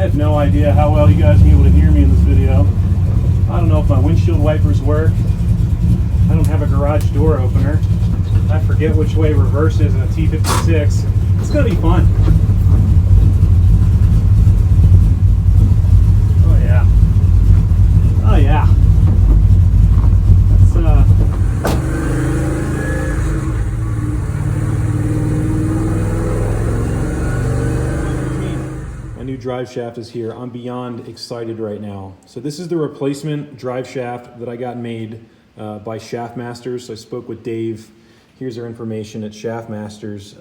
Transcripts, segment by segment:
have no idea how well you guys are able to hear me in this video. I don't know if my windshield wipers work. I don't have a garage door opener. I forget which way reverse is in a T56. It's gonna be fun. Oh yeah. Oh yeah. Driveshaft is here. I'm beyond excited right now. So this is the replacement Driveshaft that I got made by Shaftmasters. So I spoke with Dave. Here's their information at Shaftmasters.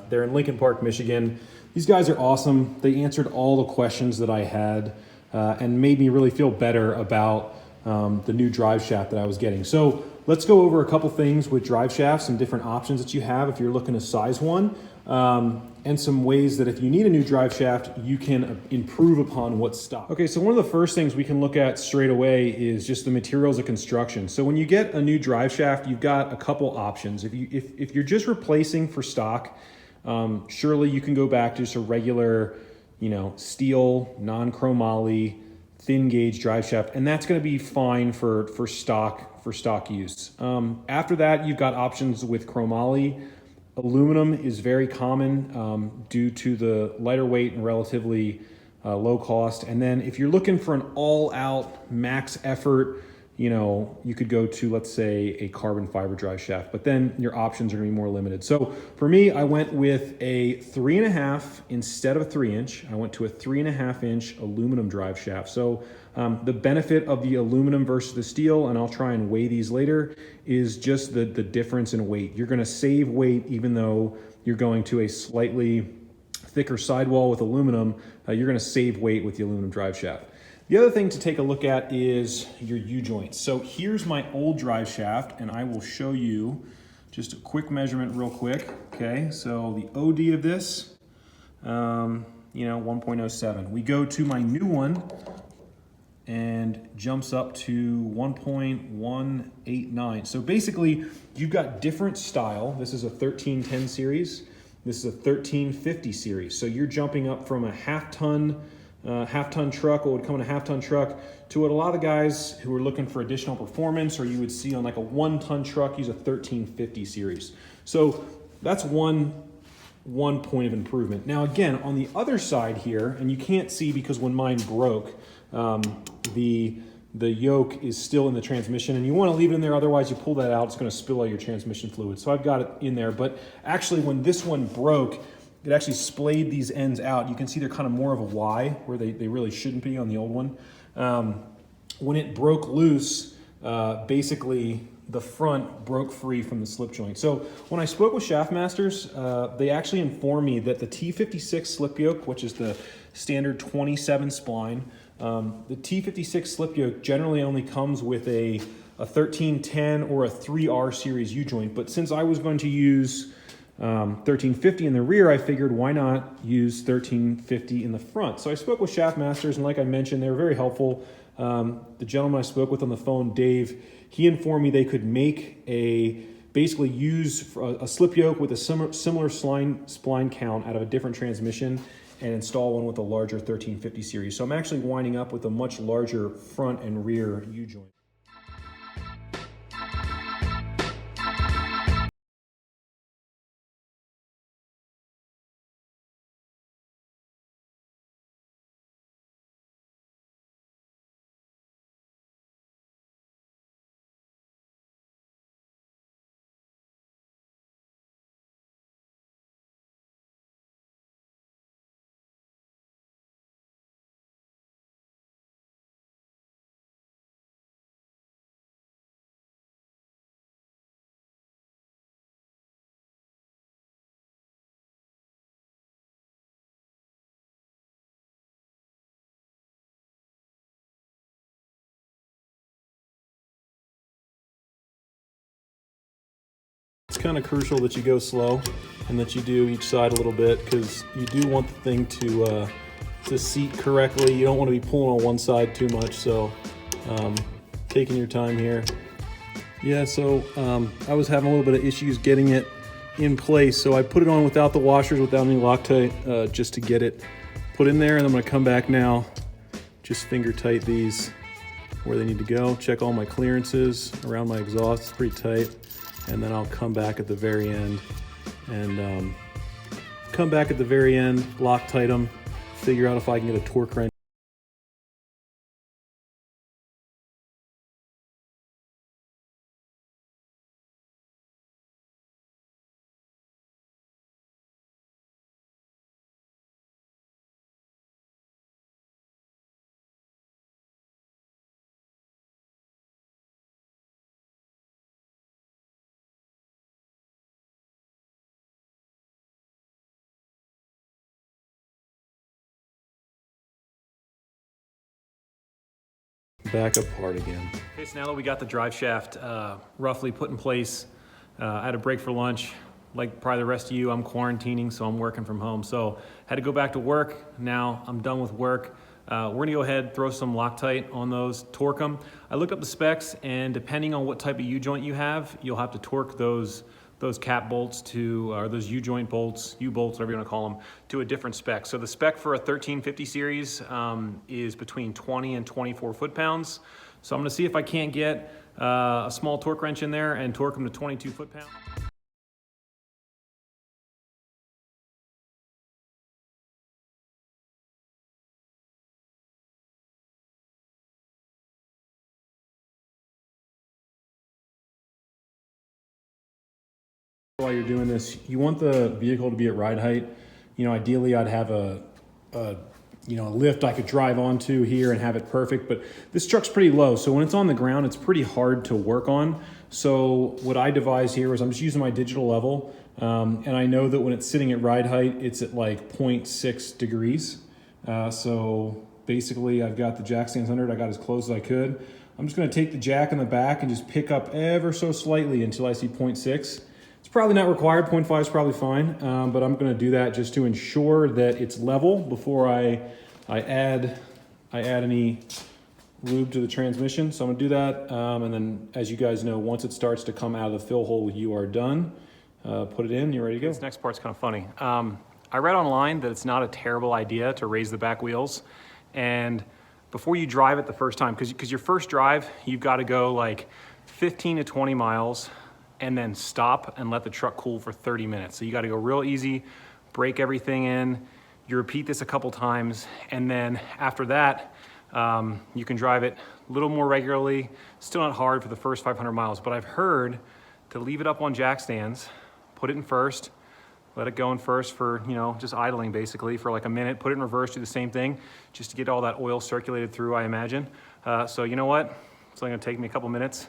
They're in Lincoln Park, Michigan. These guys are awesome. They answered all the questions that I had and made me really feel better about the new Driveshaft that I was getting. So let's go over a couple things with Driveshafts and different options that you have if you're looking to size one. And some ways that if you need a new drive shaft, you can improve upon what's stock. Okay, so one of the first things we can look at straight away is just the materials of construction. So when you get a new drive shaft, you've got a couple options. If you're just replacing for stock, surely you can go back to just a regular, steel, non-chromoly, thin gauge drive shaft, and that's going to be fine for stock use. After that, you've got options with chromoly. Aluminum is very common due to the lighter weight and relatively low cost. And then if you're looking for an all-out max effort, you could go to, let's say, a carbon fiber drive shaft, but then your options are gonna be more limited. So for me, I went with a 3.5 instead of a 3-inch. I went to a 3.5-inch aluminum drive shaft. So the benefit of the aluminum versus the steel, and I'll try and weigh these later, is just the difference in weight. You're gonna save weight even though you're going to a slightly thicker sidewall with aluminum. You're gonna save weight with the aluminum drive shaft. The other thing to take a look at is your U-joints. So here's my old drive shaft, and I will show you just a quick measurement real quick. Okay, so the OD of this, 1.07. We go to my new one, and jumps up to 1.189. So basically, you've got different style. This is a 1310 series. This is a 1350 series. So you're jumping up from a half-ton truck, what would come in a half-ton truck, to what a lot of the guys who are looking for additional performance, or you would see on like a 1-ton truck, use a 1350 series. So that's one point of improvement. Now again, on the other side here, and you can't see because when mine broke, the yoke is still in the transmission, and you want to leave it in there, otherwise you pull that out, it's going to spill all your transmission fluid. So I've got it in there, but actually when this one broke, it actually splayed these ends out. You can see they're kind of more of a Y, where they really shouldn't be on the old one. When it broke loose, basically the front broke free from the slip joint. So when I spoke with Shaftmasters, they actually informed me that the T56 slip yoke, which is the standard 27 spline, the T56 slip yoke generally only comes with a 1310 or a 3R series U-joint, but since I was going to use 1350 in the rear, I figured why not use 1350 in the front. So I spoke with Shaftmasters, and like I mentioned, they were very helpful. The gentleman I spoke with on the phone, Dave, he informed me they could make basically use a slip yoke with a similar spline count out of a different transmission and install one with a larger 1350 series. So I'm actually winding up with a much larger front and rear U-joint. It's kind of crucial that you go slow and that you do each side a little bit, because you do want the thing to seat correctly. You don't want to be pulling on one side too much, so taking your time here. Yeah, so I was having a little bit of issues getting it in place, so I put it on without the washers, without any Loctite, just to get it put in there, and I'm gonna come back now, just finger tight these where they need to go. Check all my clearances around my exhaust, it's pretty tight. And then I'll come back at the very end and Loctite them, figure out if I can get a torque wrench. Back apart again. Okay, so now that we got the drive shaft roughly put in place, I had a break for lunch. Like probably the rest of you, I'm quarantining, so I'm working from home. So had to go back to work. Now I'm done with work. We're gonna go ahead, throw some Loctite on those, torque them. I looked up the specs, and depending on what type of U-joint you have, you'll have to torque those cap bolts to, or those U-joint bolts, U-bolts, whatever you want to call them, to a different spec. So the spec for a 1350 series is between 20 and 24 foot-pounds. So I'm going to see if I can't get a small torque wrench in there and torque them to 22 foot-pounds. While you're doing this, you want the vehicle to be at ride height. You know, ideally I'd have a lift I could drive onto here and have it perfect, but this truck's pretty low, so when it's on the ground, it's pretty hard to work on. So what I devised here is I'm just using my digital level, and I know that when it's sitting at ride height, it's at like 0.6 degrees. So basically I've got the jack stands under it, I got as close as I could. I'm just gonna take the jack in the back and just pick up ever so slightly until I see 0.6. It's probably not required, 0.5 is probably fine, but I'm gonna do that just to ensure that it's level before I add any lube to the transmission. So I'm gonna do that, and then as you guys know, once it starts to come out of the fill hole, you are done. Put it in, you're ready to go. This next part's kind of funny. I read online that it's not a terrible idea to raise the back wheels, and before you drive it the first time, because your first drive, you've gotta go like 15 to 20 miles, and then stop and let the truck cool for 30 minutes. So you gotta go real easy, break everything in. You repeat this a couple times, and then after that, you can drive it a little more regularly. Still not hard for the first 500 miles, but I've heard to leave it up on jack stands, put it in first, let it go in first for, just idling basically for like a minute, put it in reverse, do the same thing, just to get all that oil circulated through, I imagine. So you know what? It's only gonna take me a couple minutes.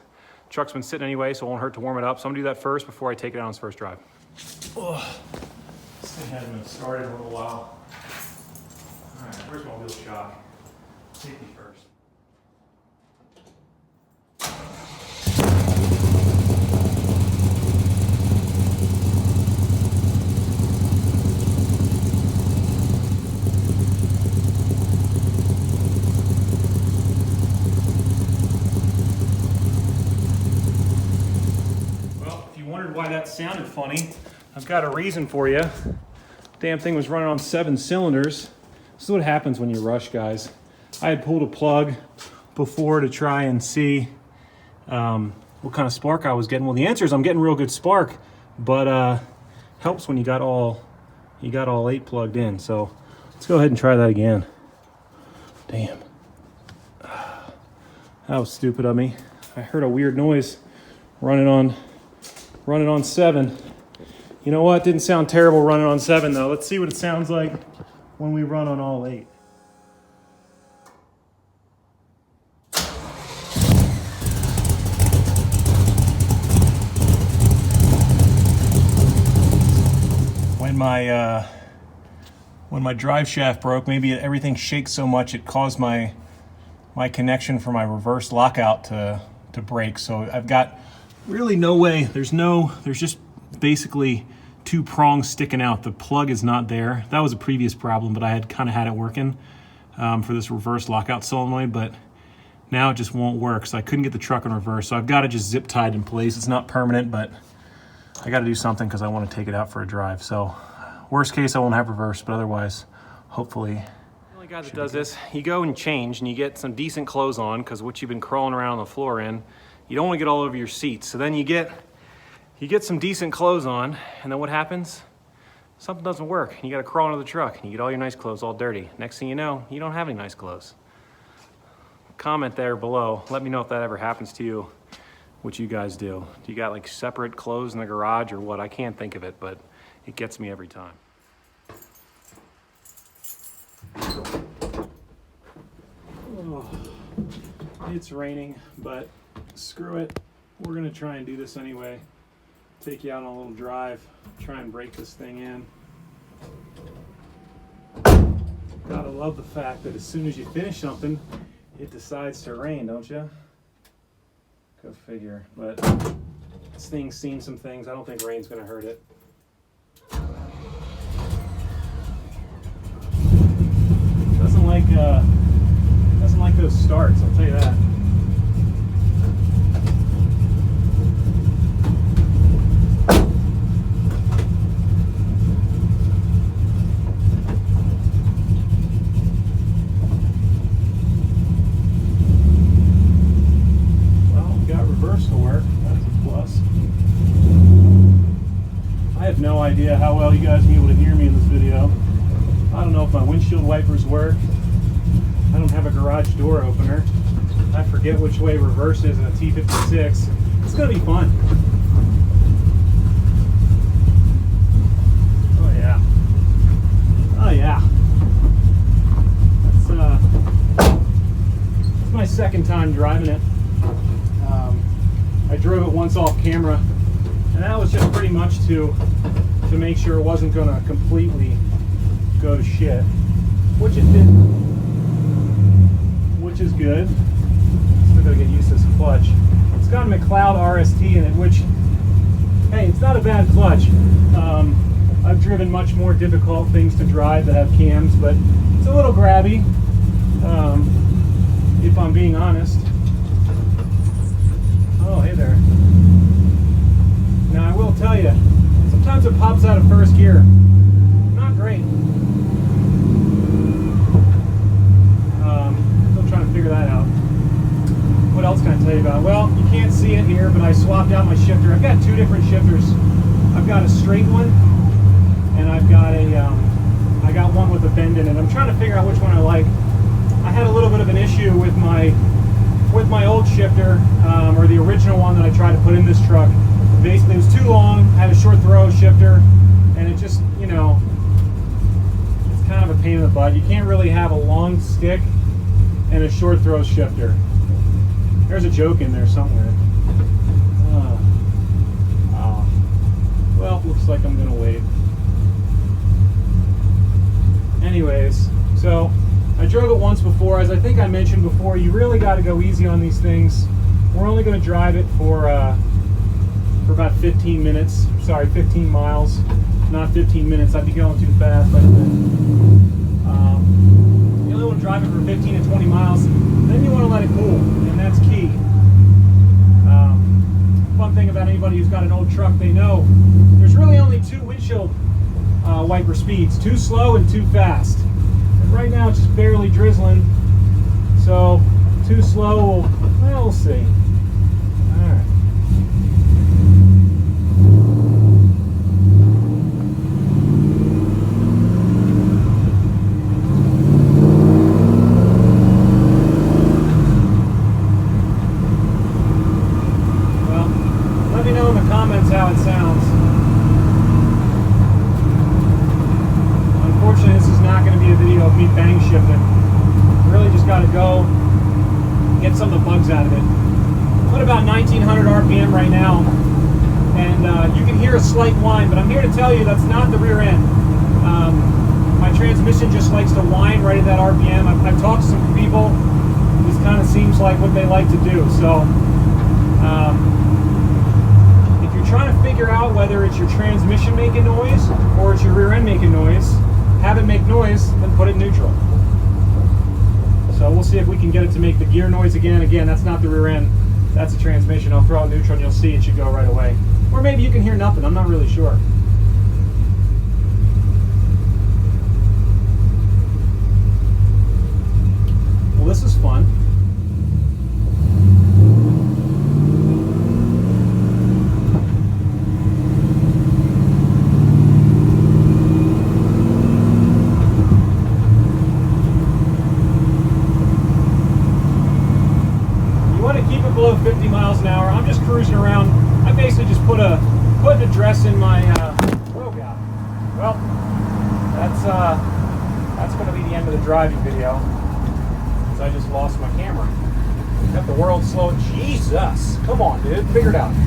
Truck's been sitting anyway, so it won't hurt to warm it up. So I'm gonna do that first before I take it on its first drive. Oh, this thing hasn't been started in a little while. All right, where's my wheel shock? Take me first. Why that sounded funny, I've got a reason for you. Damn thing was running on 7 cylinders. This is what happens when you rush, guys. I had pulled a plug before to try and see what kind of spark I was getting. Well, the answer is I'm getting real good spark, but helps when you got all 8 plugged in. So let's go ahead and try that again. Damn, that was stupid of me. I heard a weird noise running on 7. You know what? Didn't sound terrible running on 7 though. Let's see what it sounds like when we run on all 8. When my drive shaft broke, maybe everything shakes so much it caused my connection for my reverse lockout to break. So I've got really no way. There's just basically 2 prongs sticking out. The plug is not there. That was a previous problem, but I had kind of had it working for this reverse lockout solenoid, but now it just won't work. So I couldn't get the truck in reverse. So I've got it just zip tied in place. It's not permanent, but I got to do something because I want to take it out for a drive. So worst case, I won't have reverse, but otherwise hopefully. The only guy that does this, you go and change and you get some decent clothes on, because what you've been crawling around on the floor in, you don't want to get all over your seats. So then you get some decent clothes on, and then what happens? Something doesn't work, and you gotta crawl into the truck, and you get all your nice clothes all dirty. Next thing you know, you don't have any nice clothes. Comment there below, let me know if that ever happens to you, what you guys do. Do you got like separate clothes in the garage or what? I can't think of it, but it gets me every time. Oh, it's raining, but screw it. We're gonna try and do this anyway. Take you out on a little drive, try and break this thing in. Gotta love the fact that as soon as you finish something, it decides to rain, don't you? Go figure. But this thing's seen some things. I don't think rain's gonna hurt it. Doesn't like those starts, I'll tell you that. No idea how well you guys will be able to hear me in this video. I don't know if my windshield wipers work. I don't have a garage door opener. I forget which way reverse is in a T56. It's gonna be fun. Oh yeah. Oh yeah. It's my second time driving it. I drove it once off camera, and that was just pretty much to make sure it wasn't going to completely go to shit, which it did, which is good. Still got to get used to this clutch. It's got a McLeod RST in it, which, hey, it's not a bad clutch. I've driven much more difficult things to drive that have cams, but it's a little grabby, if I'm being honest. Oh, hey there. Now, I will tell you, sometimes it pops out of first gear. Not great. Still trying to figure that out. What else can I tell you about? Well, you can't see it here, but I swapped out my shifter. I've got two different shifters. I've got a straight one, and I've got I got one with a bend in it. I'm trying to figure out which one I like. I had a little bit of an issue with my old shifter, or the original one that I tried to put in this truck. Basically, it was too long, had a short throw shifter, and it just, you know, it's kind of a pain in the butt. You can't really have a long stick and a short throw shifter. There's a joke in there somewhere. Well, looks like I'm gonna wait. Anyways, so I drove it once before. As I think I mentioned before, you really got to go easy on these things. We're only going to drive it for about 15 minutes. Sorry, 15 miles, not 15 minutes. I'd be going too fast. You only want to drive it for 15 to 20 miles. Then you want to let it cool, and that's key. Fun thing about anybody who's got an old truck, they know there's really only two windshield wiper speeds: too slow and too fast. And right now it's just barely drizzling, so too slow, well, we'll see. Alright. Well, let me know in the comments how it sounds. Unfortunately, this is not going to be a video of me bang shifting. Really just got to go get some of the bugs out of it. I'm at about 1900 RPM right now, and you can hear a slight whine, but I'm here to tell you that's not the rear end. My transmission just likes to whine right at that RPM. I've talked to some people. This kind of seems like what they like to do. So if you're trying to figure out whether it's your transmission making noise or it's your rear end making noise, have it make noise, then put it neutral. So we'll see if we can get it to make the gear noise again. Again, that's not the rear end, that's the transmission. I'll throw out neutral and you'll see it should go right away. Or maybe you can hear nothing, I'm not really sure. driving video because I just lost my camera. Got the world slow. Jesus! Come on, dude. Figure it out. It's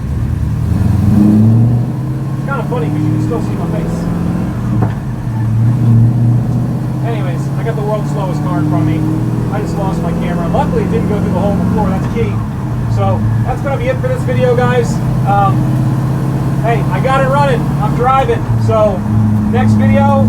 kind of funny because you can still see my face. Anyways, I got the world's slowest car in front of me. I just lost my camera. Luckily, it didn't go through the hole in the floor. That's key. So that's going to be it for this video, guys. Hey, I got it running. I'm driving. So next video,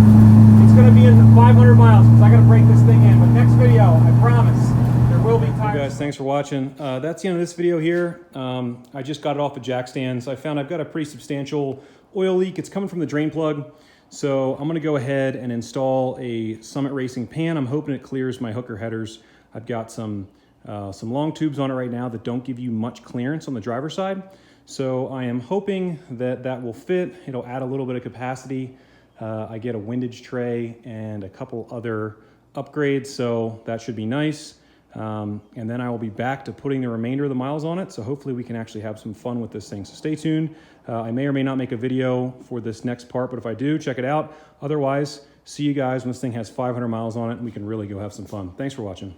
it's going to be in 500 miles because I got to break this thing in. But next video, I promise, there will be tires. Hey guys, thanks for watching. That's the end of this video here. I just got it off the jack stands. I found I've got a pretty substantial oil leak. It's coming from the drain plug. So I'm going to go ahead and install a Summit Racing pan. I'm hoping it clears my hooker headers. I've got some long tubes on it right now that don't give you much clearance on the driver's side. So I am hoping that that will fit. It'll add a little bit of capacity. I get a windage tray and a couple other upgrades, so that should be nice. And then I will be back to putting the remainder of the miles on it. So hopefully we can actually have some fun with this thing. So stay tuned. I may or may not make a video for this next part, but if I do, check it out. Otherwise, see you guys when this thing has 500 miles on it and we can really go have some fun. Thanks for watching.